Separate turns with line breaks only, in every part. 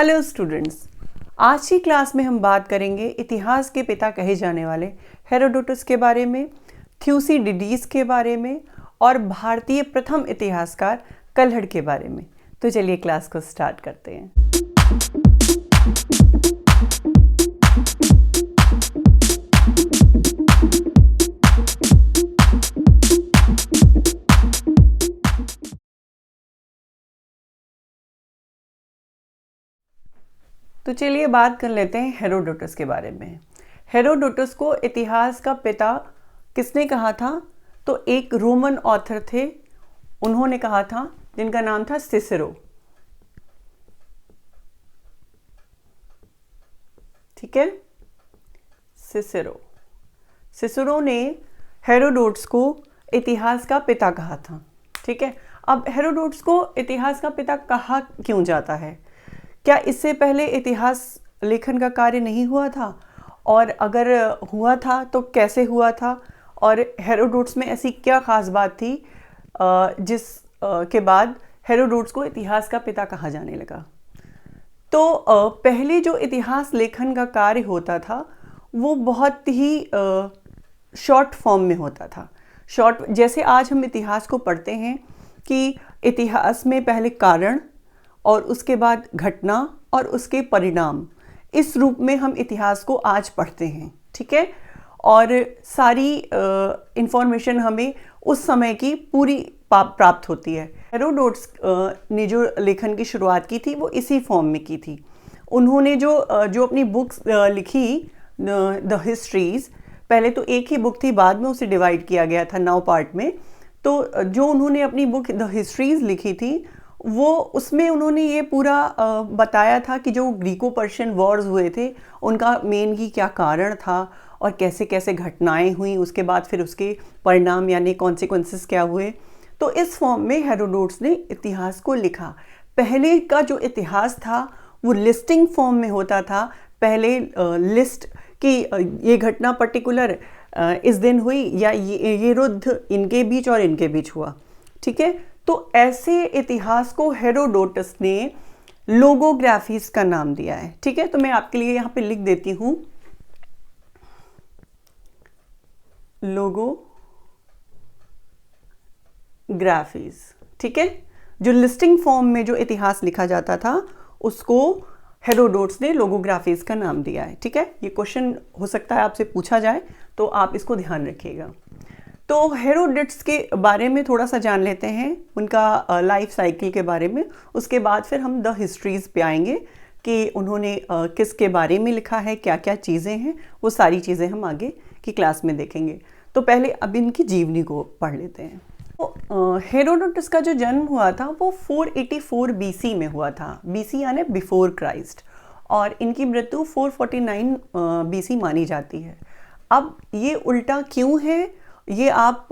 Hello students, आज की class में हम बात करेंगे इतिहास के पिता कहे जाने वाले हेरोडोटस के बारे में, थ्यूसिडिडीज के बारे में और भारतीय प्रथम इतिहासकार कल्हड़ के बारे में। तो चलिए क्लास को स्टार्ट करते हैं। तो चलिए बात कर लेते हैं हेरोडोटस के बारे में। हेरोडोटस को इतिहास का पिता किसने कहा था? तो एक रोमन ऑथर थे, उन्होंने कहा था, जिनका नाम था सिसेरो। ठीक है, सिसेरो ने हेरोडोटस को इतिहास का पिता कहा था। ठीक है, अब हेरोडोटस को इतिहास का पिता कहा क्यों जाता है? क्या इससे पहले इतिहास लेखन का कार्य नहीं हुआ था? और अगर हुआ था तो कैसे हुआ था? और हेरोडोटस में ऐसी क्या खास बात थी जिस के बाद हेरोडोटस को इतिहास का पिता कहा जाने लगा? तो पहले जो इतिहास लेखन का कार्य होता था वो बहुत ही शॉर्ट फॉर्म में होता था। शॉर्ट, जैसे आज हम इतिहास को पढ़ते हैं कि इतिहास में पहले कारण और उसके बाद घटना और उसके परिणाम, इस रूप में हम इतिहास को आज पढ़ते हैं। ठीक है, और सारी इंफॉर्मेशन हमें उस समय की पूरी प्राप्त होती है। हेरोडोटस ने जो लेखन की शुरुआत की थी वो इसी फॉर्म में की थी। उन्होंने जो अपनी बुक्स लिखी, द हिस्ट्रीज, पहले तो एक ही बुक थी, बाद में उसे डिवाइड किया गया था 9 पार्ट में। तो जो उन्होंने अपनी बुक द हिस्ट्रीज लिखी थी वो, उसमें उन्होंने ये पूरा बताया था कि जो ग्रीको पर्शियन वॉर्स हुए थे उनका मेनली क्या कारण था और कैसे कैसे घटनाएं हुई, उसके बाद फिर उसके परिणाम यानी कॉन्सिक्वेंसेस क्या हुए। तो इस फॉर्म में हेरोडोटस ने इतिहास को लिखा। पहले का जो इतिहास था वो लिस्टिंग फॉर्म में होता था। पहले लिस्ट कि ये घटना पर्टिकुलर इस दिन हुई या ये युद्ध इनके बीच और इनके बीच हुआ। ठीक है, तो ऐसे इतिहास को हेरोडोटस ने लोगोग्राफीज का नाम दिया है। ठीक है, तो मैं आपके लिए यहाँ पे लिख देती हूँ लोगोग्राफीज। ठीक है, जो लिस्टिंग फॉर्म में जो इतिहास लिखा जाता था उसको हेरोडोटस ने लोगोग्राफीज का नाम दिया है। ठीक है, ये क्वेश्चन हो सकता है आपसे पूछा जाए, तो आप इसको ध्यान रखिएगा। तो हेरोडोटस के बारे में थोड़ा सा जान लेते हैं, उनका लाइफ साइकिल के बारे में। उसके बाद फिर हम द हिस्ट्रीज पे आएंगे कि उन्होंने किसके बारे में लिखा है, क्या क्या चीज़ें हैं, वो सारी चीज़ें हम आगे की क्लास में देखेंगे। तो पहले अब इनकी जीवनी को पढ़ लेते हैं। तो हेरोडोटस का जो जन्म हुआ था वो 484 BC में हुआ था। BC यानी बिफोर क्राइस्ट, और इनकी मृत्यु 449 BC मानी जाती है। अब ये उल्टा क्यों है ये आप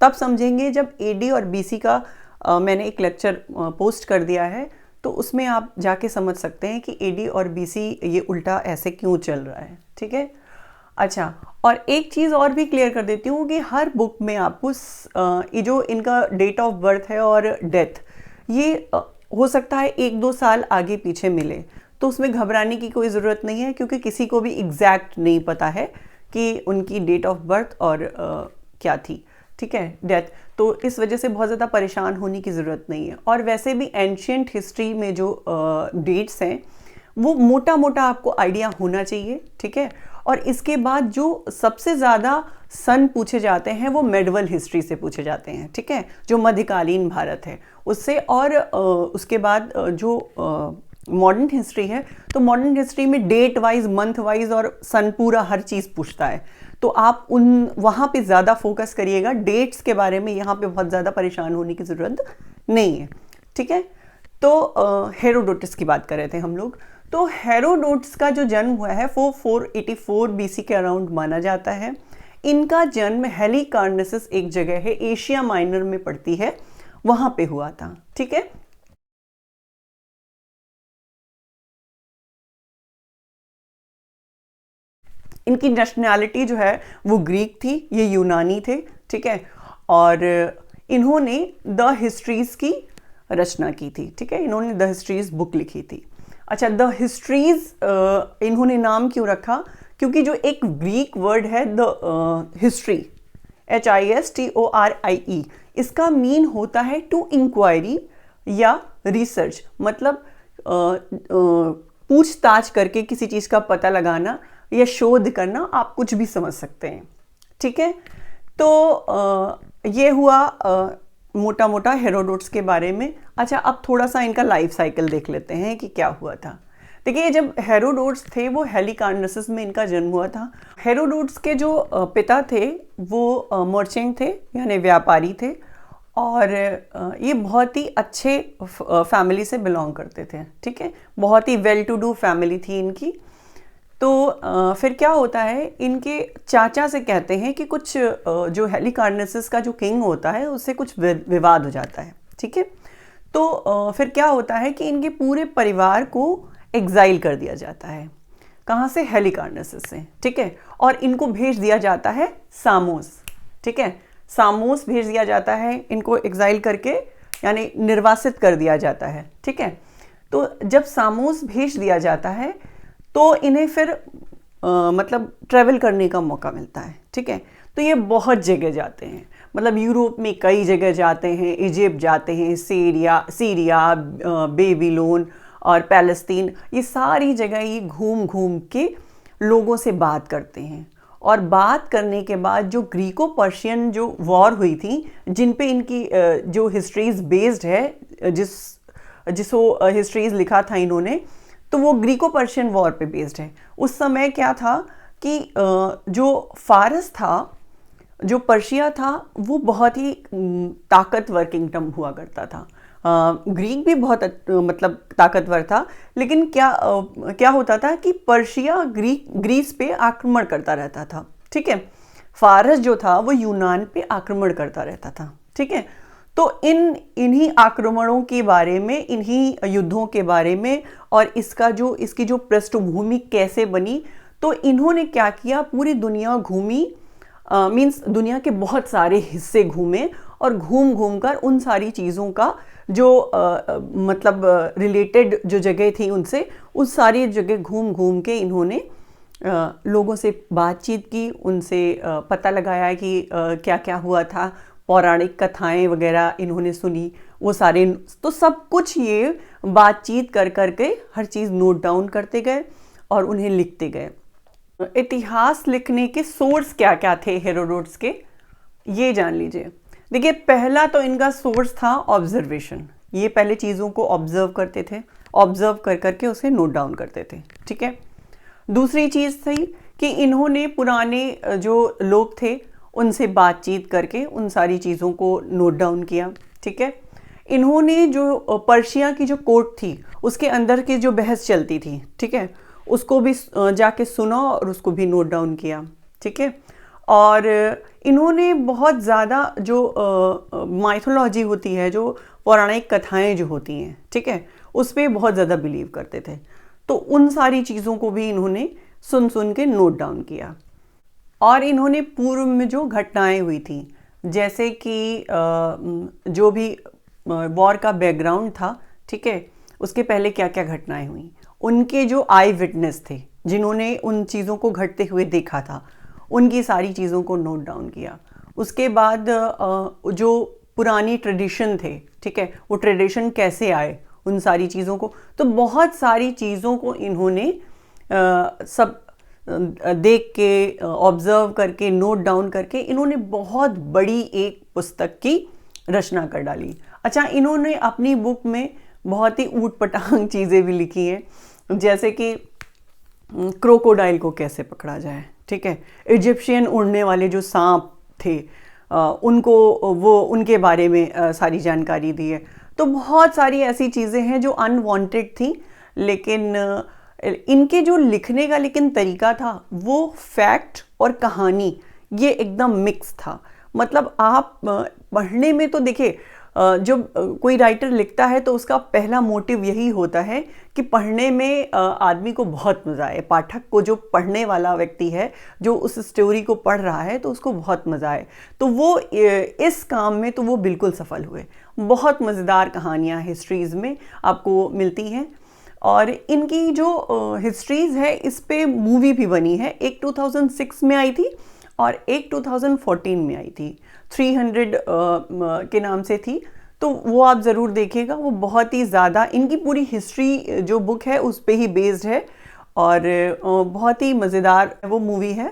तब समझेंगे जब AD और BC का मैंने एक लेक्चर पोस्ट कर दिया है, तो उसमें आप जाके समझ सकते हैं कि AD और BC ये उल्टा ऐसे क्यों चल रहा है। ठीक है, अच्छा, और एक चीज़ और भी क्लियर कर देती हूँ कि हर बुक में आपको ये जो इनका डेट ऑफ बर्थ है और डेथ, ये हो सकता है 1-2 साल आगे पीछे मिले, तो उसमें घबराने की कोई ज़रूरत नहीं है, क्योंकि किसी को भी एग्जैक्ट नहीं पता है कि उनकी डेट ऑफ बर्थ और क्या थी। ठीक है, डेथ, तो इस वजह से बहुत ज़्यादा परेशान होने की ज़रूरत नहीं है। और वैसे भी एंशियंट हिस्ट्री में जो डेट्स हैं वो मोटा मोटा आपको आइडिया होना चाहिए। ठीक है, और इसके बाद जो सबसे ज़्यादा सन पूछे जाते हैं वो मेडिवल हिस्ट्री से पूछे जाते हैं। ठीक है, जो मध्यकालीन भारत है उससे, और उसके बाद जो मॉडर्न हिस्ट्री है, तो मॉडर्न हिस्ट्री में डेट वाइज, मंथ वाइज और सन पूरा हर चीज़ पूछता है। तो आप वहाँ पे ज़्यादा फोकस करिएगा, डेट्स के बारे में यहाँ पे बहुत ज़्यादा परेशान होने की ज़रूरत नहीं है। ठीक है, तो हेरोडोटस की बात कर रहे थे हम लोग। तो हेरोडोटस का जो जन्म हुआ है वो 484 BC के अराउंड माना जाता है। इनका जन्म हेलिकार्नेसिस एक जगह है, एशिया माइनर में पड़ती है, वहाँ पे हुआ था। ठीक है, इनकी नेशनैलिटी जो है वो ग्रीक थी, ये यूनानी थे। ठीक है, और इन्होंने द हिस्ट्रीज की रचना की थी। ठीक है, इन्होंने द हिस्ट्रीज बुक लिखी थी। अच्छा, द हिस्ट्रीज इन्होंने नाम क्यों रखा? क्योंकि जो एक ग्रीक वर्ड है द हिस्ट्री, HISTORIE, इसका मीन होता है टू इंक्वायरी या रिसर्च, मतलब पूछताछ करके किसी चीज़ का पता लगाना या शोध करना, आप कुछ भी समझ सकते हैं। ठीक है, तो ये हुआ मोटा मोटा हेरोडोट्स के बारे में। अच्छा, अब थोड़ा सा इनका लाइफ साइकिल देख लेते हैं कि क्या हुआ था। देखिए, जब हेरोडोट्स थे वो हेलिकार्नसस में इनका जन्म हुआ था। हेरोडोट्स के जो पिता थे वो मर्चेंट थे, यानी व्यापारी थे, और ये बहुत ही अच्छे फैमिली से बिलोंग करते थे। ठीक है, बहुत ही वेल टू डू फैमिली थी इनकी। तो फिर क्या होता है, इनके चाचा से कहते हैं कि कुछ जो हेलिकार्नसस का जो किंग होता है उससे कुछ विवाद हो जाता है। ठीक है, तो फिर क्या होता है कि इनके पूरे परिवार को एग्जाइल कर दिया जाता है। कहाँ से? हेलिकार्नसस से। ठीक है, और इनको भेज दिया जाता है सामोस। ठीक है, सामोस भेज दिया जाता है इनको एग्जाइल करके, यानी निर्वासित कर दिया जाता है। ठीक है, तो जब सामोस भेज दिया जाता है तो इन्हें फिर मतलब ट्रैवल करने का मौका मिलता है। ठीक है, तो ये बहुत जगह जाते हैं, मतलब यूरोप में कई जगह जाते हैं, इजिप्ट जाते हैं, सीरिया, बेबीलोन और पैलेस्तीन, ये सारी जगह ये घूम घूम के लोगों से बात करते हैं। और बात करने के बाद जो ग्रीको पर्शियन जो वॉर हुई थी, जिन पे इनकी जो हिस्ट्रीज बेस्ड है, जिसको हिस्ट्रीज लिखा था इन्होंने, तो वो ग्रीको पर्शियन वॉर पे बेस्ड है। उस समय क्या था कि जो फारस था, जो पर्शिया था, वो बहुत ही ताकतवर किंगडम हुआ करता था। ग्रीक भी बहुत मतलब ताकतवर था, लेकिन क्या होता था कि पर्शिया ग्रीस पे आक्रमण करता रहता था। ठीक है, फारस जो था वो यूनान पे आक्रमण करता रहता था। ठीक है, तो इन्हीं आक्रमणों के बारे में, इन्हीं युद्धों के बारे में, और इसकी जो पृष्ठभूमि कैसे बनी, तो इन्होंने क्या किया, पूरी दुनिया घूमी, मीन्स दुनिया के बहुत सारे हिस्से घूमे, और घूम घूम कर उन सारी चीज़ों का जो मतलब रिलेटेड जो जगह थी उनसे, उस सारी जगह घूम घूम के इन्होंने लोगों से बातचीत की, उनसे पता लगाया कि क्या क्या हुआ था, पौराणिक कथाएं वगैरह इन्होंने सुनी, वो सारे, तो सब कुछ ये बातचीत कर करके हर चीज़ नोट डाउन करते गए और उन्हें लिखते गए। इतिहास लिखने के सोर्स क्या क्या थे हेरोडोट्स के, ये जान लीजिए। देखिए, पहला तो इनका सोर्स था ऑब्जर्वेशन। ये पहले चीज़ों को ऑब्जर्व करते थे, ऑब्जर्व कर करके उसे नोट डाउन करते थे। ठीक है, दूसरी चीज़ थी कि इन्होंने पुराने जो लोग थे उनसे बातचीत करके उन सारी चीज़ों को नोट डाउन किया। ठीक है, इन्होंने जो पर्शिया की जो कोर्ट थी उसके अंदर की जो बहस चलती थी, ठीक है, उसको भी जाके सुना और उसको भी नोट डाउन किया। ठीक है, और इन्होंने बहुत ज़्यादा जो माइथोलॉजी होती है, जो पौराणिक कथाएं जो होती हैं, ठीक है, उस पर बहुत ज़्यादा बिलीव करते थे। तो उन सारी चीज़ों को भी इन्होंने सुन सुन के नोट डाउन किया। और इन्होंने पूर्व में जो घटनाएं हुई थी, जैसे कि जो भी वॉर का बैकग्राउंड था, ठीक है, उसके पहले क्या क्या घटनाएं हुई, उनके जो आई विटनेस थे, जिन्होंने उन चीज़ों को घटते हुए देखा था, उनकी सारी चीज़ों को नोट डाउन किया। उसके बाद जो पुरानी ट्रेडिशन थे, ठीक है, वो ट्रेडिशन कैसे आए, उन सारी चीज़ों को, तो बहुत सारी चीज़ों को इन्होंने सब देख के, ऑब्जर्व करके, नोट डाउन करके इन्होंने बहुत बड़ी एक पुस्तक की रचना कर डाली। अच्छा, इन्होंने अपनी बुक में बहुत ही ऊट पटांग चीज़ें भी लिखी हैं, जैसे कि क्रोकोडाइल को कैसे पकड़ा जाए, ठीक है, इजिप्शियन उड़ने वाले जो सांप थे उनके बारे में सारी जानकारी दी है। तो बहुत सारी ऐसी चीज़ें हैं जो अनवांटेड थी, लेकिन इनके जो लिखने का लेकिन तरीका था वो फैक्ट और कहानी ये एकदम मिक्स था। मतलब आप पढ़ने में तो देखिए, जब कोई राइटर लिखता है तो उसका पहला मोटिव यही होता है कि पढ़ने में आदमी को बहुत मज़ा आए, पाठक को, जो पढ़ने वाला व्यक्ति है, जो उस स्टोरी को पढ़ रहा है, तो उसको बहुत मज़ा आए। तो वो इस काम में तो वो बिल्कुल सफल हुए। बहुत मज़ेदार कहानियाँ हिस्ट्रीज़ में आपको मिलती हैं। और इनकी जो हिस्ट्रीज है इस पे मूवी भी बनी है, एक 2006 में आई थी और एक 2014 में आई थी, 300 के नाम से थी। तो वो आप ज़रूर देखिएगा, वो बहुत ही ज़्यादा इनकी पूरी हिस्ट्री जो बुक है उस पे ही बेस्ड है और बहुत ही मज़ेदार वो मूवी है,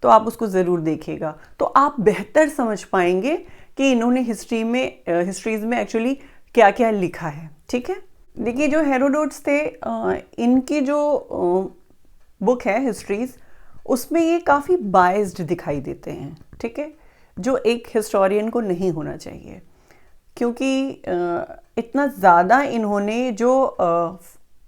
तो आप उसको ज़रूर देखिएगा। तो आप बेहतर समझ पाएंगे कि इन्होंने हिस्ट्रीज़ में एक्चुअली क्या क्या लिखा है। ठीक है, देखिए जो हेरोडोट्स थे इनकी जो बुक है हिस्ट्रीज़, उसमें ये काफ़ी बायस्ड दिखाई देते हैं। ठीक है, जो एक हिस्टोरियन को नहीं होना चाहिए, क्योंकि इतना ज़्यादा इन्होंने जो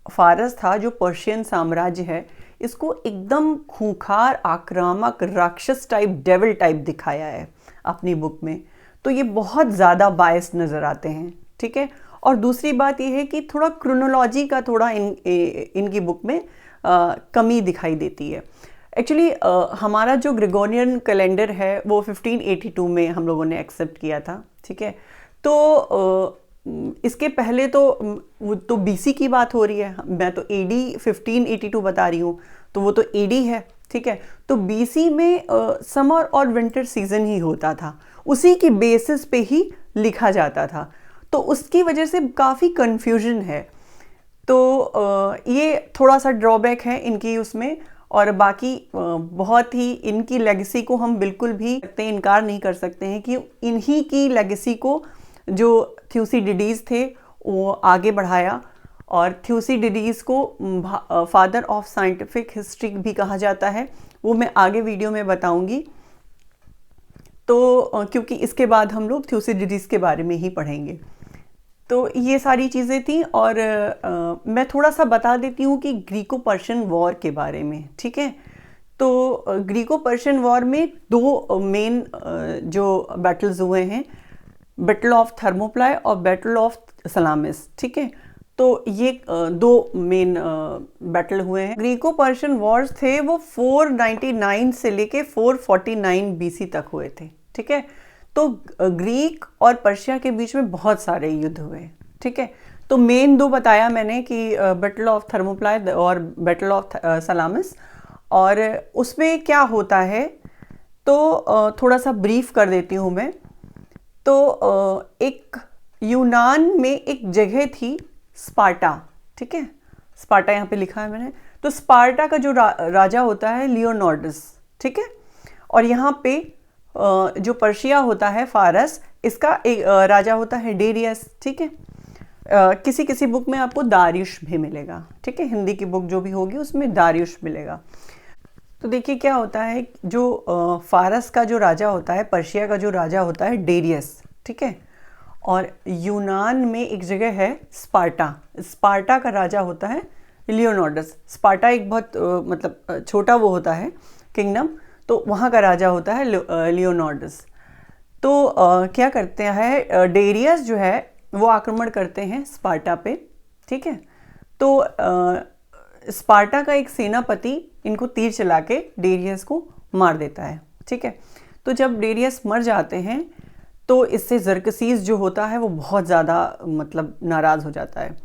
फारस था, जो पर्शियन साम्राज्य है, इसको एकदम खूंखार, आक्रामक, राक्षस टाइप, डेविल टाइप दिखाया है अपनी बुक में। तो ये बहुत ज़्यादा बायस्ड नज़र आते हैं। ठीक है, और दूसरी बात ये है कि थोड़ा क्रोनोलॉजी का थोड़ा इनकी बुक में कमी दिखाई देती है। एक्चुअली हमारा जो ग्रेगोरियन कैलेंडर है वो 1582 में हम लोगों ने एक्सेप्ट किया था। ठीक है, तो इसके पहले तो बीसी की बात हो रही है, मैं तो एडी 1582 बता रही हूँ, तो वो तो एडी है। ठीक है, तो बीसी में समर और विंटर सीजन ही होता था, उसी की बेसिस पे ही लिखा जाता था, तो उसकी वजह से काफ़ी कंफ्यूजन है। तो ये थोड़ा सा ड्रॉबैक है इनकी उसमें, और बाकी बहुत ही इनकी लेगेसी को हम बिल्कुल भी इनकार नहीं कर सकते हैं कि इन्हीं की लेगेसी को जो थ्यूसिडिडीज़ थे वो आगे बढ़ाया, और थ्यूसिडिडीज़ को फादर ऑफ साइंटिफिक हिस्ट्री भी कहा जाता है, वो मैं आगे वीडियो में बताऊंगी। तो क्योंकि इसके बाद हम लोग थ्यूसिडिडीज़ के बारे में ही पढ़ेंगे। तो ये सारी चीज़ें थी, और मैं थोड़ा सा बता देती हूँ कि ग्रीको पर्शियन वॉर के बारे में। ठीक है, तो ग्रीको पर्शियन वॉर में दो मेन जो बैटल्स हुए हैं, बैटल ऑफ थर्मोप्लाई और बैटल ऑफ सलामिस। ठीक है, तो ये दो मेन बैटल हुए हैं। ग्रीको पर्शियन वॉर्स थे वो 499 से लेके 449 बीसी तक हुए थे। ठीक है, तो ग्रीक और पर्शिया के बीच में बहुत सारे युद्ध हुए। ठीक है, तो मेन दो बताया मैंने कि बैटल ऑफ थर्मोप्लाई और बैटल ऑफ सलामिस, और उसमें क्या होता है तो थोड़ा सा ब्रीफ कर देती हूँ मैं। तो एक यूनान में एक जगह थी स्पार्टा। ठीक है, स्पार्टा यहाँ पे लिखा है मैंने। तो स्पार्टा का जो राजा होता है लियोनार्डस। ठीक है, और यहाँ पे जो पर्शिया होता है फारस, इसका एक राजा होता है डेरियस। ठीक है, किसी किसी बुक में आपको दारियुश भी मिलेगा। ठीक है, हिंदी की बुक जो भी होगी उसमें दारियुश मिलेगा। तो देखिए क्या होता है, जो फारस का जो राजा होता है, पर्शिया का जो राजा होता है डेरियस। ठीक है, और यूनान में एक जगह है स्पार्टा, स्पार्टा का राजा होता है लियोनार्डस। स्पार्टा एक बहुत मतलब छोटा वो होता है किंगडम, तो वहाँ का राजा होता है लियोनार्डस। तो क्या करते हैं, डेरियस जो है वो आक्रमण करते हैं स्पार्टा पे। ठीक है, तो स्पार्टा का एक सेनापति इनको तीर चला के डेरियस को मार देता है। ठीक है, तो जब डेरियस मर जाते हैं तो इससे ज़रकसीस जो होता है वो बहुत ज़्यादा मतलब नाराज़ हो जाता है।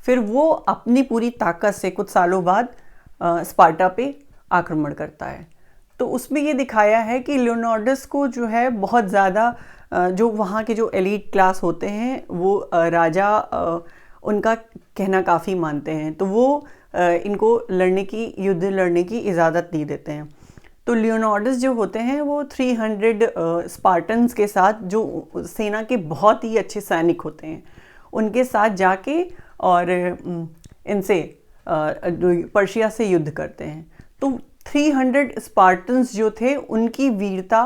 फिर वो अपनी पूरी ताकत से कुछ सालों बाद स्पार्टा पे आक्रमण करता है। तो उसमें ये दिखाया है कि लियोनार्डस को जो है बहुत ज़्यादा जो वहाँ के जो एलीट क्लास होते हैं वो राजा उनका कहना काफ़ी मानते हैं, तो वो इनको युद्ध लड़ने की इजाज़त नहीं देते हैं। तो लियोनार्डस जो होते हैं वो 300 स्पार्टन्स के साथ, जो सेना के बहुत ही अच्छे सैनिक होते हैं, उनके साथ जाके और इनसे पर्शिया से युद्ध करते हैं। तो 300 स्पार्टन्स जो थे उनकी वीरता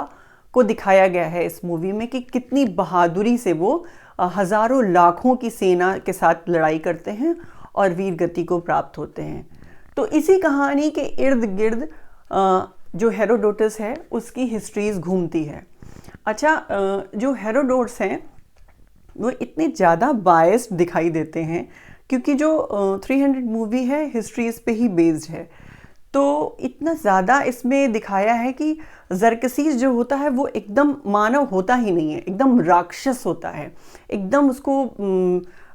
को दिखाया गया है इस मूवी में कि कितनी बहादुरी से वो हज़ारों लाखों की सेना के साथ लड़ाई करते हैं और वीर गति को प्राप्त होते हैं। तो इसी कहानी के इर्द गिर्द जो हेरोडोटस है उसकी हिस्ट्रीज घूमती है। अच्छा, जो हेरोडोट्स हैं वो इतने ज़्यादा बायस्ड दिखाई देते हैं क्योंकि जो 300 मूवी है हिस्ट्रीज पे ही बेस्ड है, तो इतना ज़्यादा इसमें दिखाया है कि ज़रकसीस जो होता है वो एकदम मानव होता ही नहीं है, एकदम राक्षस होता है, एकदम उसको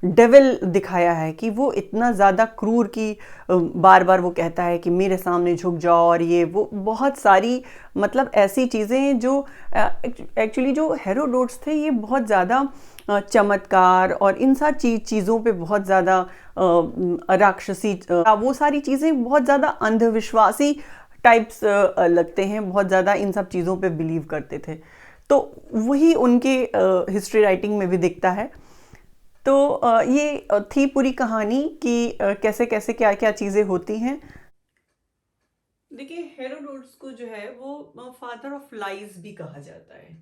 डेविल दिखाया है कि वो इतना ज़्यादा क्रूर कि बार बार वो कहता है कि मेरे सामने झुक जाओ, और ये वो बहुत सारी मतलब ऐसी चीज़ें जो एक्चुअली जो हेरोडोट्स थे ये बहुत ज़्यादा चमत्कार और इन सारी चीज़ों पे बहुत ज़्यादा राक्षसी वो सारी चीज़ें बहुत ज़्यादा अंधविश्वासी टाइप्स लगते हैं, बहुत ज़्यादा इन सब चीज़ों पे बिलीव करते थे। तो वही उनके हिस्ट्री राइटिंग में भी दिखता है। तो ये थी पूरी कहानी कि कैसे कैसे क्या क्या चीज़ें होती हैं। देखिए, हेरोडोट्स को जो है वो फादर ऑफ लाइज भी कहा जाता है।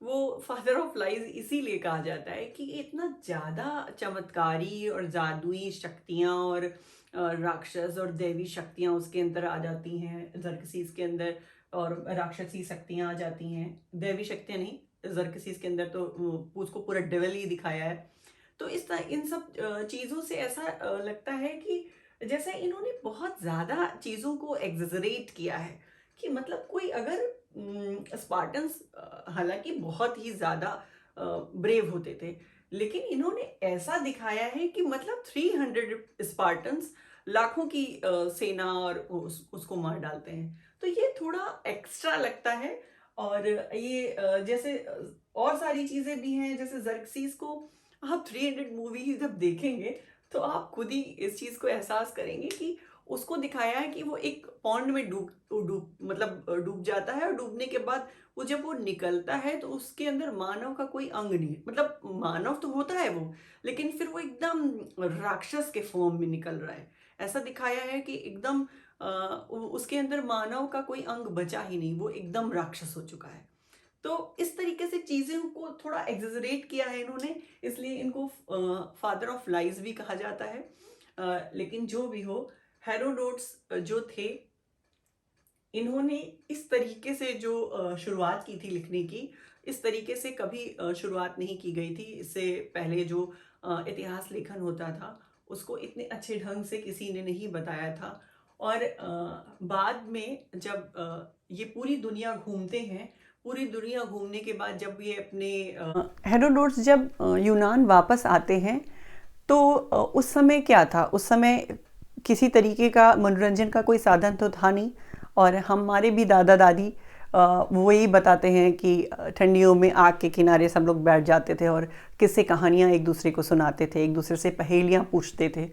वो फादर ऑफ लाइज इसीलिए कहा जाता है कि इतना ज़्यादा चमत्कारी और जादुई शक्तियाँ और राक्षस और दैवी शक्तियाँ उसके अंदर आ जाती हैं, जरकसीस के अंदर, और राक्षसी शक्तियाँ आ जाती हैं, दैवी शक्तियाँ नहीं। जरकसीस के अंदर तो उसको पूरा डेविल ही दिखाया है। तो इस तरह इन सब चीज़ों से ऐसा लगता है कि जैसे इन्होंने बहुत ज़्यादा चीज़ों को एग्जरेट किया है, कि मतलब कोई अगर स्पार्टन्स हालांकि बहुत ही ज़्यादा ब्रेव होते थे, लेकिन इन्होंने ऐसा दिखाया है कि मतलब 300 स्पार्टन्स लाखों की सेना और उसको मार डालते हैं। तो ये थोड़ा एक्स्ट्रा लगता है। और ये जैसे और सारी चीज़ें भी हैं, जैसे जर्कसीस को आप 300 मूवी जब देखेंगे तो आप खुद ही इस चीज़ को एहसास करेंगे कि उसको दिखाया है कि वो एक पॉन्ड में डूब जाता है, और डूबने के बाद वो जब वो निकलता है तो उसके अंदर मानव का कोई अंग नहीं है। मतलब मानव तो होता है वो, लेकिन फिर वो एकदम राक्षस के फॉर्म में निकल रहा है। ऐसा दिखाया है कि एकदम उसके अंदर मानव का कोई अंग बचा ही नहीं, वो एकदम राक्षस हो चुका है। तो इस तरीके से चीज़ों को थोड़ा एग्जेजरेट किया है इन्होंने, इसलिए इनको फादर ऑफ लाइज भी कहा जाता है। लेकिन जो भी हो, हेरोडोट्स जो थे, इन्होंने इस तरीके से जो शुरुआत की थी लिखने की, इस तरीके से कभी शुरुआत नहीं की गई थी। इससे पहले जो इतिहास लेखन होता था उसको इतने अच्छे ढंग से किसी ने नहीं बताया था। और बाद में जब ये पूरी दुनिया घूमते हैं, पूरी दुनिया घूमने के बाद जब ये अपने हेरोडोट्स जब यूनान वापस आते हैं तो उस समय क्या था, उस समय किसी तरीके का मनोरंजन का कोई साधन तो था नहीं। और हमारे भी दादा दादी वही बताते हैं कि ठंडियों में आग के किनारे सब लोग बैठ जाते थे और किस्से कहानियाँ एक दूसरे को सुनाते थे, एक दूसरे से पहेलियाँ पूछते थे।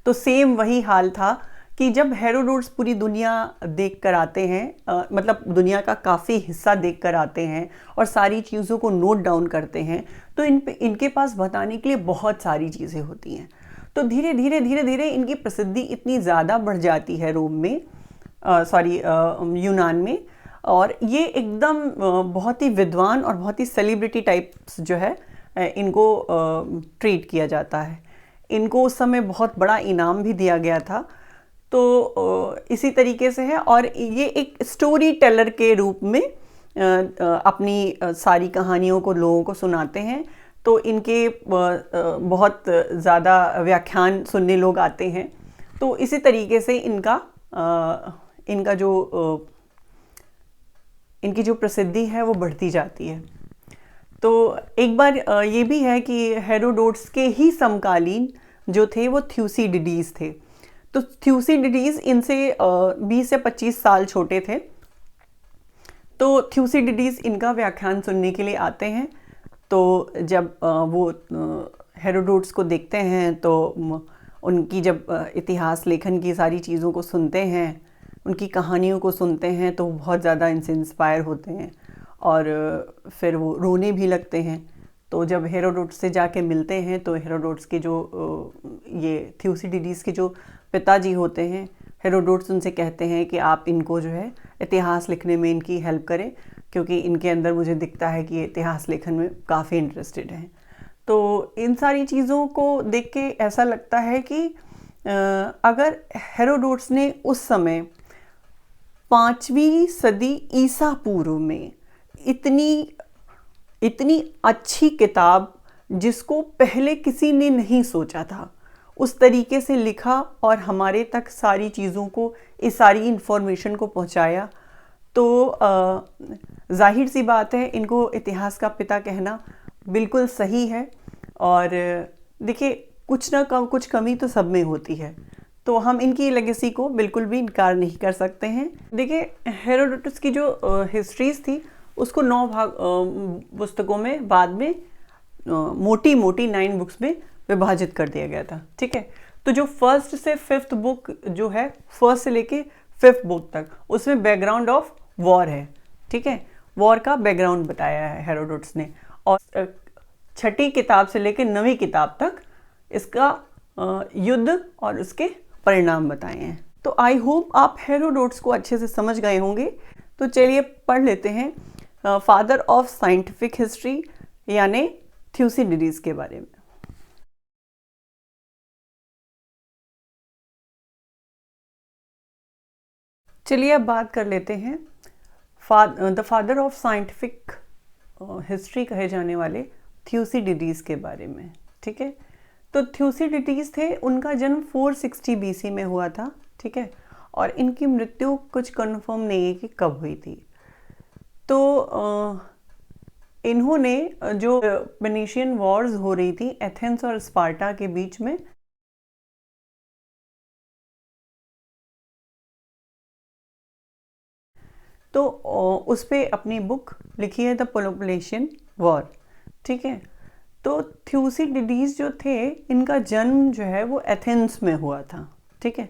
तो सेम वही हाल था कि जब हेरोडोट्स पूरी दुनिया देख कर आते हैं, मतलब दुनिया का काफ़ी हिस्सा देख कर आते हैं और सारी चीज़ों को नोट डाउन करते हैं, तो इनके पास बताने के लिए बहुत सारी चीज़ें होती हैं। तो धीरे धीरे धीरे धीरे इनकी प्रसिद्धि इतनी ज़्यादा बढ़ जाती है रोम में, यूनान में। और ये एकदम बहुत ही विद्वान और बहुत ही सेलिब्रिटी टाइप्स जो है इनको ट्रीट किया जाता है। इनको उस समय बहुत बड़ा इनाम भी दिया गया था। तो इसी तरीके से है, और ये एक स्टोरी टेलर के रूप में अपनी सारी कहानियों को लोगों को सुनाते हैं। तो इनके बहुत ज़्यादा व्याख्यान सुनने लोग आते हैं। तो इसी तरीके से इनकी जो प्रसिद्धि है वो बढ़ती जाती है। तो एक बार ये भी है कि हेरोडोट्स के ही समकालीन जो थे वो थ्यूसिडिडीज थे। तो थ्यूसिडिडीज इनसे 20 से 25 साल छोटे थे। तो थ्यूसिडिडीज इनका व्याख्यान सुनने के लिए आते हैं। तो जब वो हेरोडोट्स को देखते हैं तो उनकी जब इतिहास लेखन की सारी चीज़ों को सुनते हैं, उनकी कहानियों को सुनते हैं, तो बहुत ज़्यादा इनसे इंस्पायर होते हैं और फिर वो रोने भी लगते हैं। तो जब हेरोडोट्स से जाके मिलते हैं तो हेरोडोट्स के जो ये थ्यूसिडिडीज के जो पिताजी होते हैं, हेरोडोट्स उनसे कहते हैं कि आप इनको जो है इतिहास लिखने में इनकी हेल्प करें, क्योंकि इनके अंदर मुझे दिखता है कि ये इतिहास लेखन में काफ़ी इंटरेस्टेड हैं। तो इन सारी चीज़ों को देख के ऐसा लगता है कि अगर हेरोडोट्स ने उस समय 5वीं सदी ईसा पूर्व में इतनी अच्छी किताब, जिसको पहले किसी ने नहीं सोचा था, उस तरीके से लिखा और हमारे तक सारी चीज़ों को, इस सारी इन्फॉर्मेशन को पहुंचाया, तो जाहिर सी बात है इनको इतिहास का पिता कहना बिल्कुल सही है। और देखिए, कुछ ना कुछ कमी तो सब में होती है, तो हम इनकी लेगेसी को बिल्कुल भी इनकार नहीं कर सकते हैं। देखिए, हेरोडोटस की जो हिस्ट्रीज थी उसको 9 भाग पुस्तकों में बाद में मोटी मोटी 9 बुक्स में विभाजित कर दिया गया था। ठीक है, तो जो फर्स्ट से 5th बुक जो है, फर्स्ट से लेके 5th बुक तक, उसमें बैकग्राउंड ऑफ वॉर है। ठीक है, वॉर का बैकग्राउंड बताया है हेरोडोटस ने, और 6ठी किताब से लेके 9वीं किताब तक इसका युद्ध और उसके परिणाम बताए हैं। तो आई होप आप हेरोडोटस को अच्छे से समझ गए होंगे। तो चलिए पढ़ लेते हैं फादर ऑफ साइंटिफिक हिस्ट्री यानी थ्यूसिडिडीज के बारे में। चलिए अब बात कर लेते हैं the father of scientific history कहे जाने वाले थ्यूसिडिडीज के बारे में। ठीक है, तो थ्यूसिडिडीज थे, उनका जन्म 460 BC में हुआ था। ठीक है, और इनकी मृत्यु कुछ कंफर्म नहीं है कि कब हुई थी। तो इन्होंने जो पेनिशियन वॉर्स हो रही थी एथेंस और स्पार्टा के बीच में, तो उस पे अपनी बुक लिखी है द पेलोपोनेशियन वॉर। ठीक है, तो थ्यूसिडिडीज जो थे इनका जन्म जो है वो एथेंस में हुआ था। ठीक है,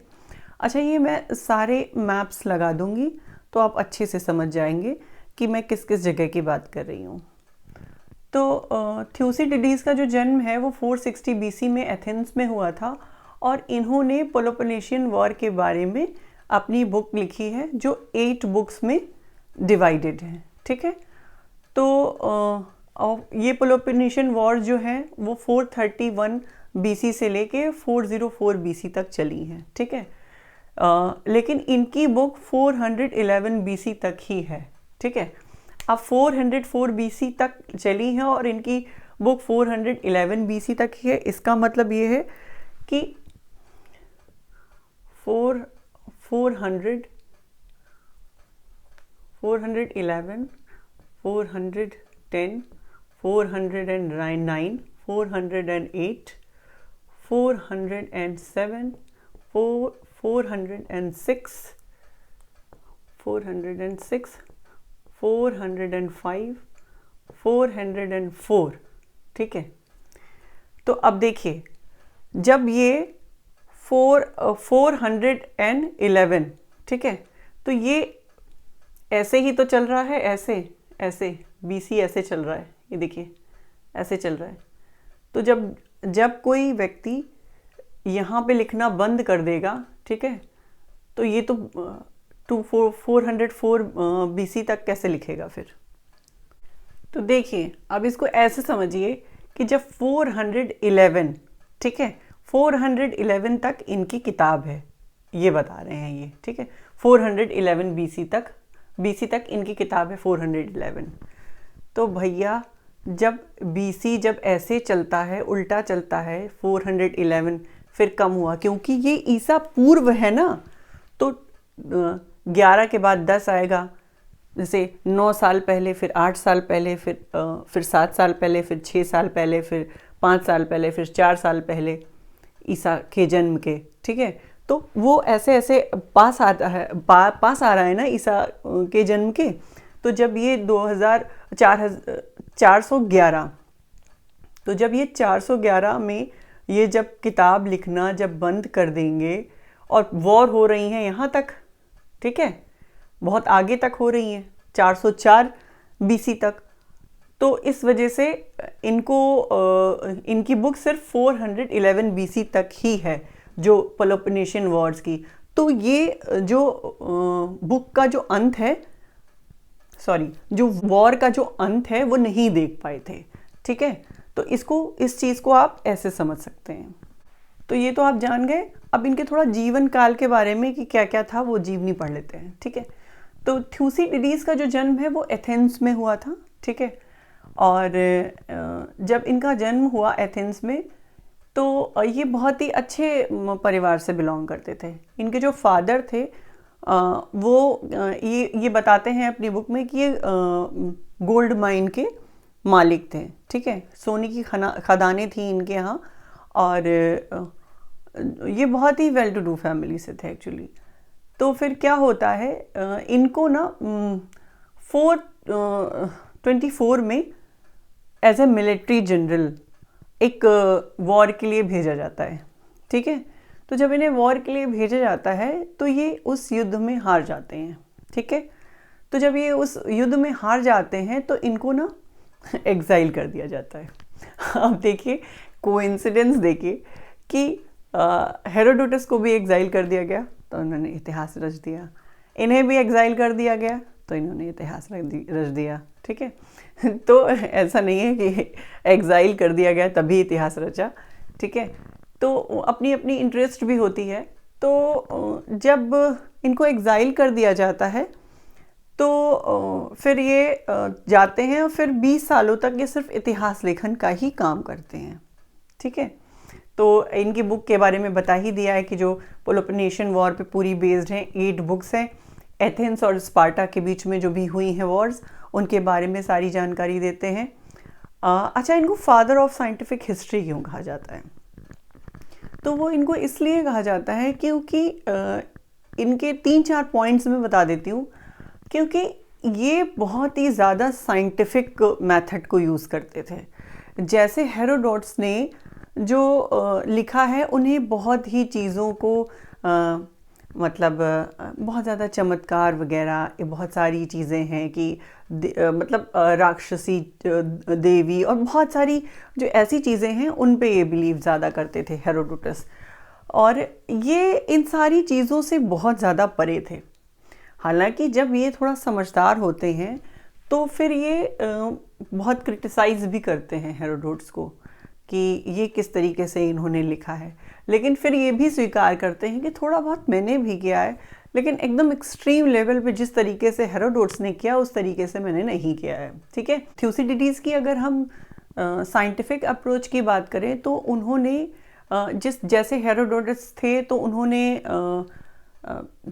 अच्छा ये मैं सारे मैप्स लगा दूंगी तो आप अच्छे से समझ जाएंगे कि मैं किस किस जगह की बात कर रही हूँ। तो थ्यूसिडिडीज का जो जन्म है वो 460 BC में एथेंस में हुआ था, और इन्होंने पेलोपोनेशियन वॉर के बारे में अपनी बुक लिखी है जो 8 बुक्स में डिवाइडेड है। ठीक है, तो ये पेलोपोनेशियन वॉर जो है वो 431 BC से लेके 404 BC तक चली है। ठीक है, लेकिन इनकी बुक 411 BC तक ही है। ठीक है, अब 404 BC तक चली है और इनकी बुक 411 BC तक ही है। इसका मतलब ये है कि 411, 410, 409, 408, 407, 406, 405, 404। ठीक है, तो अब देखिए, जब ये 411, ठीक है, तो ये ऐसे ही तो चल रहा है, ऐसे BC ऐसे चल रहा है, ये देखिए ऐसे चल रहा है। तो जब कोई व्यक्ति यहाँ पे लिखना बंद कर देगा, ठीक है, तो ये तो 404 BC तक कैसे लिखेगा फिर। तो देखिए, अब इसको ऐसे समझिए कि जब 411, ठीक है, 411 तक इनकी किताब है, ये बता रहे हैं ये। ठीक है, 411 BC तक इनकी किताब है 411। तो भैया जब BC जब ऐसे चलता है, उल्टा चलता है, 411 फिर कम हुआ, क्योंकि ये ईसा पूर्व है ना, तो 11 के बाद 10 आएगा, जैसे 9 साल पहले, फिर 8 साल पहले, फिर 7 साल पहले, फिर 6 साल पहले, फिर 5 साल पहले, फिर 4 साल पहले ईसा के जन्म के। ठीक है, तो वो ऐसे ऐसे पास आता है, पास आ रहा है ना ईसा के जन्म के। तो जब ये 411, तो जब ये 411 में ये जब किताब लिखना जब बंद कर देंगे, और वॉर हो रही हैं यहाँ तक, ठीक है, बहुत आगे तक हो रही हैं, 404 BC तक, तो इस वजह से इनकी बुक सिर्फ 411 BC तक ही है, जो पेलोपोनेशियन वॉर्स की। तो ये जो बुक का जो अंत है, जो वॉर का जो अंत है वो नहीं देख पाए थे। ठीक है, तो इस चीज़ को आप ऐसे समझ सकते हैं। तो ये तो आप जान गए। अब इनके थोड़ा जीवन काल के बारे में कि क्या क्या था वो जीवनी पढ़ लेते हैं। ठीक है, तो थ्यूसिडिडीज का जो जन्म है वो एथेंस में हुआ था। ठीक है, और जब इनका जन्म हुआ एथेंस में, तो ये बहुत ही अच्छे परिवार से बिलोंग करते थे। इनके जो फादर थे वो ये बताते हैं अपनी बुक में कि ये गोल्ड माइन के मालिक थे। ठीक है, सोने की खदानें थी इनके यहाँ, और ये बहुत ही वेल टू डू फैमिली से थे एक्चुअली। तो फिर क्या होता है, इनको ना 424 में एज ए मिलिट्री जनरल एक वॉर के लिए भेजा जाता है, ठीक है। तो जब इन्हें वॉर के लिए भेजा जाता है तो ये उस युद्ध में हार जाते हैं, ठीक है। तो जब ये उस युद्ध में हार जाते हैं तो इनको ना एग्जाइल कर दिया जाता है। अब देखिए कोइंसिडेंस देखिए कि हेरोडोटस को भी एग्जाइल कर दिया गया तो उन्होंने इतिहास रच दिया, इन्हें भी एग्जाइल कर दिया गया तो इन्होंने इतिहास रच दिया, ठीक है। तो ऐसा नहीं है कि एग्जाइल कर दिया गया तभी इतिहास रचा, ठीक है। तो अपनी अपनी इंटरेस्ट भी होती है। तो जब इनको एग्जाइल कर दिया जाता है तो फिर ये जाते हैं और फिर 20 सालों तक ये सिर्फ इतिहास लेखन का ही काम करते हैं, ठीक है। तो इनकी बुक के बारे में बता ही दिया है कि जो पेलोपोनेशियन वॉर पे पूरी बेस्ड हैं, 8 बुक्स हैं। एथेंस और स्पार्टा के बीच में जो भी हुई हैं वॉर्स, उनके बारे में सारी जानकारी देते हैं। अच्छा, इनको फादर ऑफ साइंटिफिक हिस्ट्री क्यों कहा जाता है? तो वो इनको इसलिए कहा जाता है क्योंकि इनके 3-4 पॉइंट्स में बता देती हूँ, क्योंकि ये बहुत ही ज़्यादा साइंटिफिक मेथड को यूज़ करते थे। जैसे हेरोडोटस ने जो लिखा है, उन्हें बहुत ही चीज़ों को मतलब बहुत ज़्यादा चमत्कार वगैरह, बहुत सारी चीज़ें हैं कि मतलब राक्षसी देवी और बहुत सारी जो ऐसी चीज़ें हैं उन पे ये बिलीव ज़्यादा करते थे हेरोडोटस। और ये इन सारी चीज़ों से बहुत ज़्यादा परे थे। हालांकि जब ये थोड़ा समझदार होते हैं तो फिर ये बहुत क्रिटिसाइज़ भी करते हैं हेरोडोटस को कि ये किस तरीके से इन्होंने लिखा है, लेकिन फिर ये भी स्वीकार करते हैं कि थोड़ा बहुत मैंने भी किया है, लेकिन एकदम एक्सट्रीम लेवल पे जिस तरीके से हेरोडोटस ने किया उस तरीके से मैंने नहीं किया है, ठीक है। थ्यूसिडिडीज़ की अगर हम साइंटिफिक अप्रोच की बात करें तो उन्होंने जैसे हेरोडोटस थे तो उन्होंने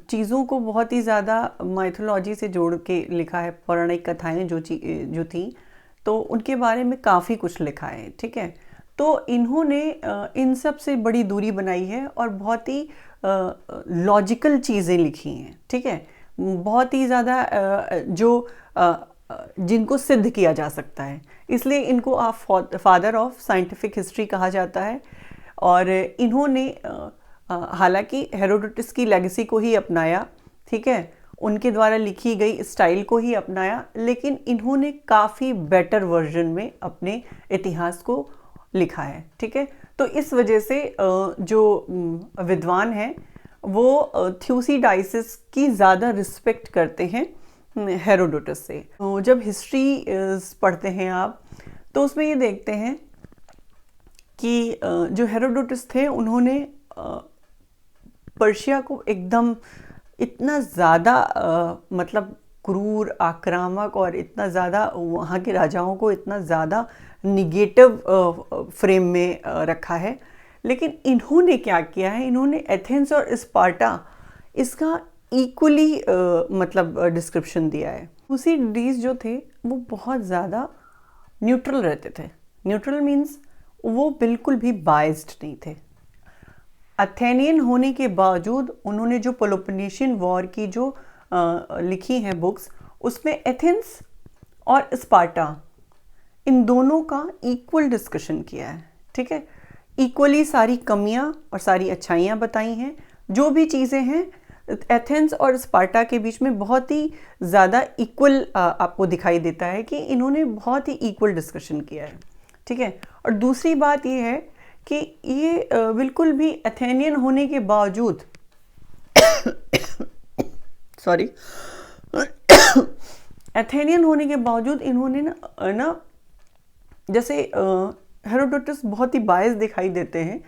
चीज़ों को बहुत ही ज़्यादा माइथोलॉजी से जोड़ के लिखा है। पौराणिक कथाएं जो थी तो उनके बारे में काफ़ी कुछ लिखा है, ठीक है। तो इन्होंने इन सब से बड़ी दूरी बनाई है और बहुत ही लॉजिकल चीज़ें लिखी हैं, ठीक है। बहुत ही ज़्यादा जो जिनको सिद्ध किया जा सकता है, इसलिए इनको आप फादर ऑफ साइंटिफिक हिस्ट्री कहा जाता है। और इन्होंने हालांकि हेरोडोटस की लेगेसी को ही अपनाया, ठीक है, उनके द्वारा लिखी गई स्टाइल को ही अपनाया, लेकिन इन्होंने काफ़ी बेटर वर्जन में अपने इतिहास को लिखा है, ठीक है। तो इस वजह से जो विद्वान हैं वो थ्यूसिडाइसिस की ज़्यादा रिस्पेक्ट करते हैं हेरोडोटस से। जब हिस्ट्री पढ़ते हैं आप तो उसमें ये देखते हैं कि जो हेरोडोटस थे उन्होंने पर्शिया को एकदम इतना ज़्यादा मतलब क्रूर, आक्रामक और इतना ज़्यादा वहाँ के राजाओं को इतना ज़्यादा निगेटिव फ्रेम में रखा है। लेकिन इन्होंने क्या किया है, इन्होंने एथेंस और स्पार्टा इसका इक्वली मतलब डिस्क्रिप्शन दिया है। थ्यूसिडिडीज़ जो थे वो बहुत ज़्यादा न्यूट्रल रहते थे। न्यूट्रल मीन्स वो बिल्कुल भी बायस्ड नहीं थे। अथेनियन होने के बावजूद उन्होंने जो पेलोपोनेशियन वॉर की जो लिखी हैं बुक्स, उसमें एथेंस और स्पार्टा इन दोनों का इक्वल डिस्कशन किया है, ठीक है। इक्वली सारी कमियां और सारी अच्छाइयां बताई हैं। जो भी चीज़ें हैं एथेंस और स्पार्टा के बीच में बहुत ही ज़्यादा इक्वल आपको दिखाई देता है कि इन्होंने बहुत ही इक्वल डिस्कशन किया है, ठीक है। और दूसरी बात ये है कि ये बिल्कुल भी एथेनियन होने के बावजूद सॉरी एथेनियन होने के बावजूद इन्होंने ना जैसे हेरोडोटस बहुत ही बायस दिखाई देते हैं,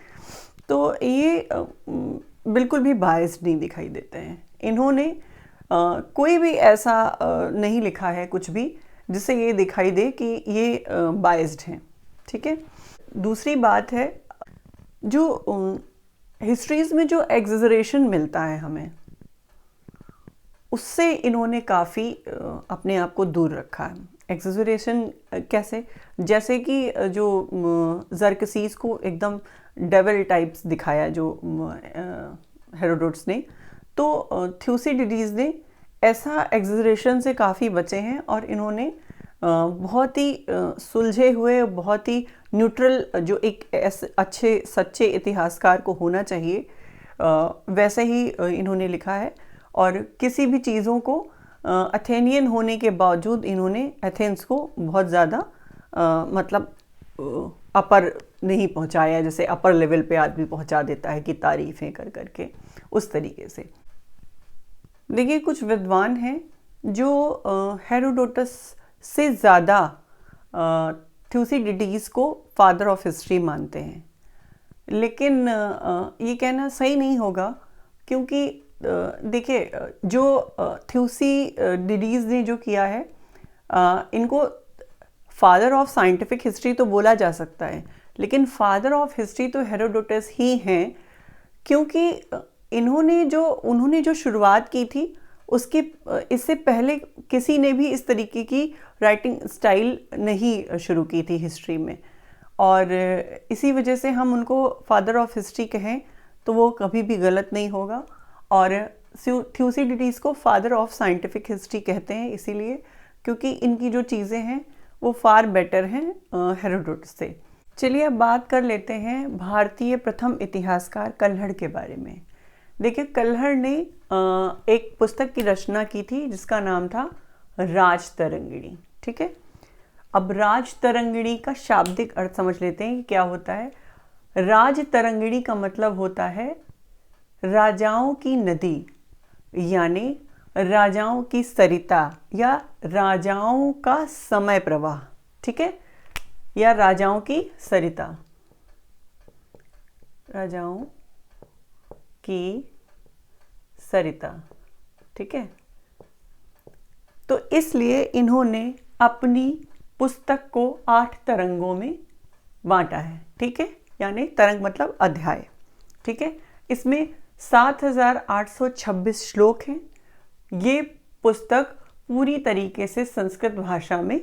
तो ये बिल्कुल भी बायस नहीं दिखाई देते हैं। इन्होंने कोई भी ऐसा नहीं लिखा है कुछ भी जिससे ये दिखाई दे कि ये बायस्ड हैं, ठीक है। दूसरी बात है, जो हिस्ट्रीज़ में जो एग्जेजरेशन मिलता है हमें, उससे इन्होंने काफ़ी अपने आप को दूर रखा है। एग्जेजरेशन कैसे? जैसे कि जो ज़रकसीस को एकदम डेविल टाइप्स दिखाया जो हेरोडोटस ने। तो थ्यूसिडिडीज ने ऐसा एग्जरेशन से काफ़ी बचे हैं और इन्होंने बहुत ही सुलझे हुए, बहुत ही न्यूट्रल, जो एक ऐसे अच्छे सच्चे इतिहासकार को होना चाहिए वैसे ही इन्होंने लिखा है। और किसी भी चीज़ों को अथेनियन होने के बावजूद इन्होंने एथेंस को बहुत ज़्यादा मतलब अपर नहीं पहुंचाया, जैसे अपर लेवल पे आदमी पहुंचा देता है कि तारीफ़ें कर करके, उस तरीके से। देखिए कुछ विद्वान हैं जो हेरोडोटस से ज़्यादा थ्यूसिडिडीज़ को फादर ऑफ हिस्ट्री मानते हैं, लेकिन ये कहना सही नहीं होगा, क्योंकि देखिए जो थ्यूसिडिडीज़ ने जो किया है, इनको फादर ऑफ साइंटिफिक हिस्ट्री तो बोला जा सकता है, लेकिन फादर ऑफ हिस्ट्री तो हेरोडोटस ही हैं, क्योंकि उन्होंने जो शुरुआत की थी उसके इससे पहले किसी ने भी इस तरीके की राइटिंग स्टाइल नहीं शुरू की थी हिस्ट्री में। और इसी वजह से हम उनको फादर ऑफ हिस्ट्री कहें तो वो कभी भी गलत नहीं होगा। और थ्यूसिडिडीज़ को फादर ऑफ साइंटिफिक हिस्ट्री कहते हैं इसीलिए, क्योंकि इनकी जो चीज़ें हैं वो फार बेटर हैं हेरोडोटस से। चलिए अब बात कर लेते हैं भारतीय प्रथम इतिहासकार कल्हड़ के बारे में। देखिए कल्हड़ ने एक पुस्तक की रचना की थी जिसका नाम था राजतरंगिणी। ठीक है, अब राजतरंगिणी का शाब्दिक अर्थ समझ लेते हैं कि क्या होता है। राजतरंगिणी का मतलब होता है राजाओं की नदी, यानी राजाओं की सरिता या राजाओं का समय प्रवाह। ठीक है, या राजाओं की सरिता, राजाओं की सरिता। ठीक है, तो इसलिए इन्होंने अपनी पुस्तक को 8 तरंगों में बांटा है। ठीक है, यानी तरंग मतलब अध्याय। ठीक है, इसमें 7826 श्लोक हैं। ये पुस्तक पूरी तरीके से संस्कृत भाषा में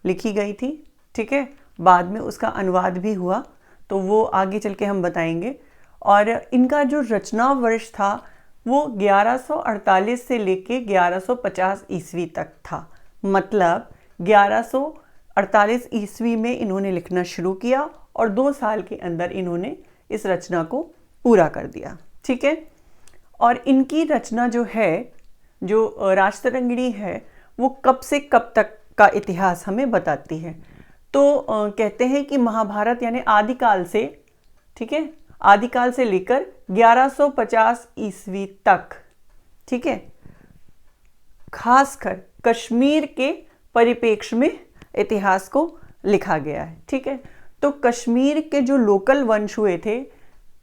लिखी गई थी। ठीक है, बाद में उसका अनुवाद भी हुआ, तो वो आगे चल के हम बताएंगे। और इनका जो रचना वर्ष था वो 1148 से लेके 1150 ईस्वी तक था। मतलब 1148 ईस्वी में इन्होंने लिखना शुरू किया और 2 साल के अंदर इन्होंने इस रचना को पूरा कर दिया। ठीक है, और इनकी रचना जो है, जो राजतरंगिणी है, वो कब से कब तक का इतिहास हमें बताती है। तो कहते हैं कि महाभारत यानी आदिकाल से, ठीक है, आदिकाल से लेकर 1150 ईस्वी तक, ठीक है, खासकर कश्मीर के परिप्रेक्ष्य में इतिहास को लिखा गया है। ठीक है, तो कश्मीर के जो लोकल वंश हुए थे,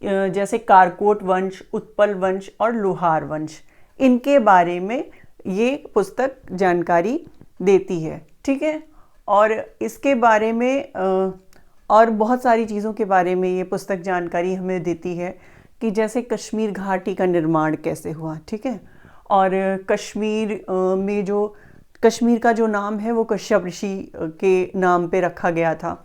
जैसे कारकोट वंश, उत्पल वंश और लोहार वंश, इनके बारे में ये पुस्तक जानकारी देती है। ठीक है, और इसके बारे में और बहुत सारी चीज़ों के बारे में ये पुस्तक जानकारी हमें देती है कि जैसे कश्मीर घाटी का निर्माण कैसे हुआ। ठीक है, और कश्मीर में जो कश्मीर का जो नाम है वो कश्यप ऋषि के नाम पे रखा गया था।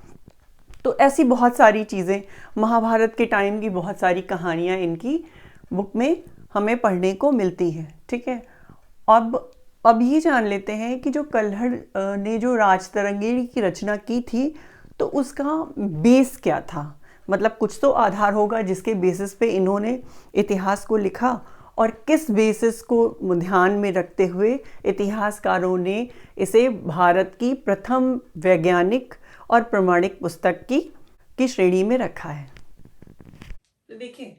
तो ऐसी बहुत सारी चीज़ें, महाभारत के टाइम की बहुत सारी कहानियाँ इनकी बुक में हमें पढ़ने को मिलती हैं। ठीक है, अब ये जान लेते हैं कि जो कल्हड़ ने जो राजतरंगिणी की रचना की थी तो उसका बेस क्या था। मतलब कुछ तो आधार होगा जिसके बेसिस पे इन्होंने इतिहास को लिखा, और किस बेसिस को ध्यान में रखते हुए इतिहासकारों ने इसे भारत की प्रथम वैज्ञानिक और प्रमाणिक पुस्तक की श्रेणी में रखा है। तो देखिए,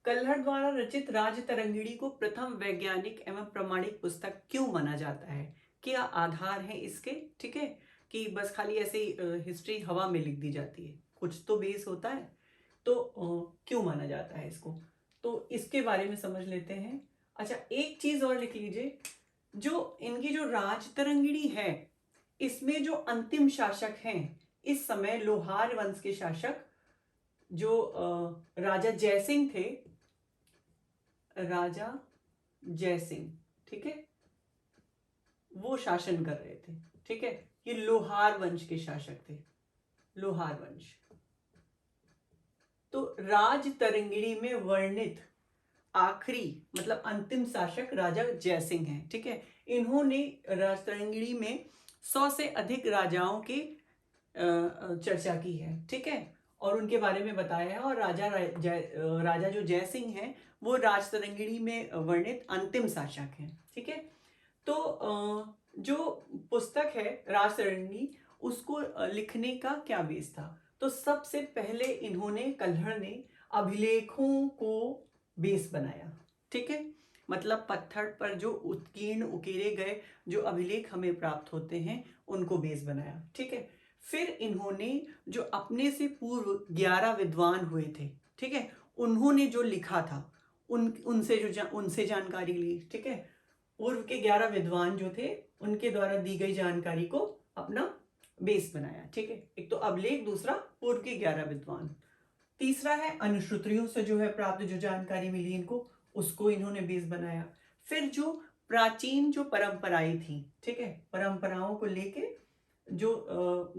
कल्हड़ द्वारा रचित राजतरंगिणी को प्रथम वैज्ञानिक एवं प्रमाणिक पुस्तक क्यों माना जाता है, क्या आधार है इसके। ठीक है, कि बस खाली ऐसे हिस्ट्री हवा में लिख दी जाती है, कुछ तो बेस होता है, तो क्यों माना जाता है इसको, तो इसके बारे में समझ लेते हैं। अच्छा, एक चीज और लिख लीजिए, जो इनकी जो राजतरंगिणी है, इसमें जो अंतिम शासक हैं इस समय लोहार वंश के शासक जो राजा जयसिंह थे, राजा जयसिंह, ठीक है, वो शासन कर रहे थे। ठीक है, ये लोहार वंश के शासक थे, लोहार वंश। तो राजतरंगिणी में वर्णित आखिरी मतलब अंतिम शासक राजा जयसिंह हैं। ठीक है, इन्होंने राजतरंगिणी में 100 से अधिक राजाओं की चर्चा की है। ठीक है, और उनके बारे में बताया है। और राजा जो जयसिंह हैं वो राजतरंगिणी में वर्णित अंतिम शासक हैं। ठीक है, तो जो पुस्तक है राजतरंगिणी उसको लिखने का क्या बेस था? तो सबसे पहले इन्होंने कल्हड़ ने अभिलेखों को बेस बनाया। ठीक है, मतलब पत्थर पर जो उत्कीर्ण उकेरे गए जो अभिलेख हमें प्राप्त होते हैं उनको बेस बनाया। ठीक है, फिर इन्होंने जो अपने से पूर्व 11 विद्वान हुए थे, ठीक है, उन्होंने जो लिखा था उनसे जानकारी ली। ठीक है, पूर्व के 11 विद्वान जो थे उनके द्वारा दी गई जानकारी को अपना बेस बनाया। ठीक है, एक तो अभिलेख, दूसरा पूर्व के 11 विद्वान, तीसरा है अनुश्रुतियों से जो है प्राप्त जो जानकारी मिली इनको, उसको इन्होंने बेस बनाया। फिर जो प्राचीन जो परंपराएं थी, ठीक है, परंपराओं को लेके जो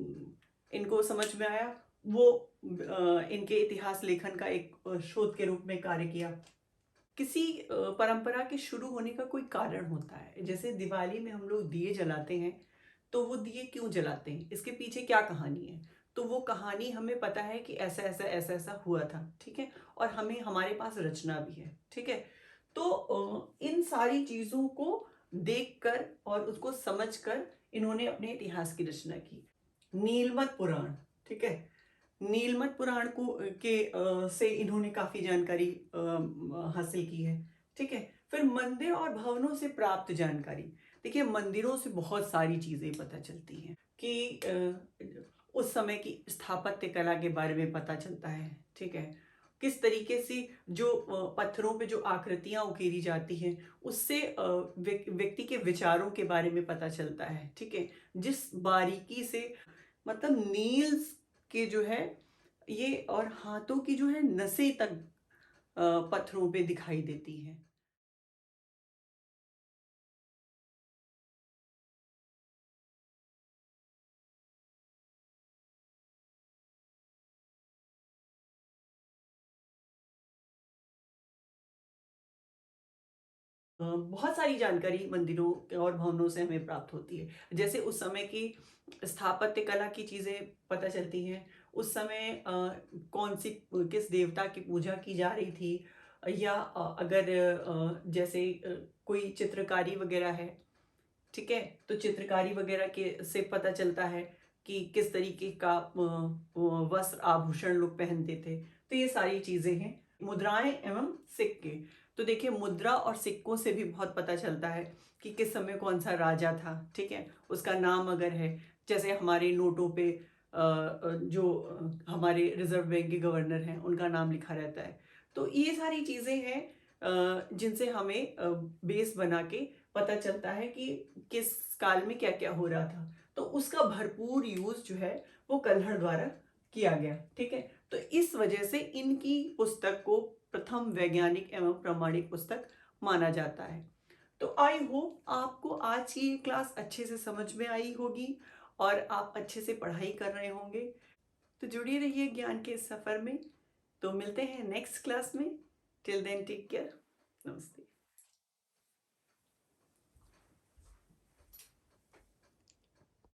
इनको समझ में आया वो इनके इतिहास लेखन का एक शोध के रूप में कार्य किया। किसी परंपरा के शुरू होने का कोई कारण होता है। जैसे दिवाली में हम लोग दिए जलाते हैं, तो वो दिए क्यों जलाते हैं, इसके पीछे क्या कहानी है? तो वो कहानी हमें पता है कि ऐसा ऐसा ऐसा ऐसा हुआ था। ठीक है, और हमें हमारे पास रचना भी है। ठीक है, तो इन सारी चीजों को देखकर और उसको समझकर इन्होंने अपने इतिहास की रचना की। नीलमत पुराण, ठीक है, नीलमत पुराण को से इन्होंने काफी जानकारी हासिल की है। ठीक है, फिर मंदिर और भवनों से प्राप्त जानकारी। देखिए, मंदिरों से बहुत सारी चीजें पता चलती हैं कि उस समय की स्थापत्य कला के बारे में पता चलता है। ठीक है, किस तरीके से जो पत्थरों पे जो आकृतियां उकेरी जाती हैं उससे व्यक्ति के विचारों के बारे में पता चलता है। ठीक है, जिस बारीकी से मतलब नील्स के जो है ये और हाथों की जो है नसें तक पत्थरों पे दिखाई देती हैं। बहुत सारी जानकारी मंदिरों और भवनों से हमें प्राप्त होती है। जैसे उस समय की स्थापत्य कला की चीजें पता चलती हैं। उस समय कौन सी किस देवता की पूजा की जा रही थी, या अगर जैसे कोई चित्रकारी वगैरह है, ठीक है, तो चित्रकारी वगैरह के से पता चलता है कि किस तरीके का वस्त्र आभूषण लोग पहनते थे। तो ये सारी चीजें हैं। मुद्राएं एवं सिक्के, तो देखिए मुद्रा और सिक्कों से भी बहुत पता चलता है कि किस समय कौन सा राजा था। ठीक है, उसका नाम अगर है, जैसे हमारे नोटों पे जो हमारे रिजर्व बैंक के गवर्नर हैं उनका नाम लिखा रहता है। तो ये सारी चीजें हैं जिनसे हमें बेस बना के पता चलता है कि किस काल में क्या क्या हो रहा था। तो उसका भरपूर यूज जो है वो कल्हड़ द्वारा किया गया। ठीक है, तो इस वजह से इनकी पुस्तक को प्रथम वैज्ञानिक एवं प्रामाणिक पुस्तक माना जाता है। तो आई होप आपको आज की ये क्लास अच्छे से समझ में आई होगी और आप अच्छे से पढ़ाई कर रहे होंगे। तो जुड़े रहिए ज्ञान के इस सफर में। तो मिलते हैं नेक्स्ट क्लास में। Till then take care. नमस्ते।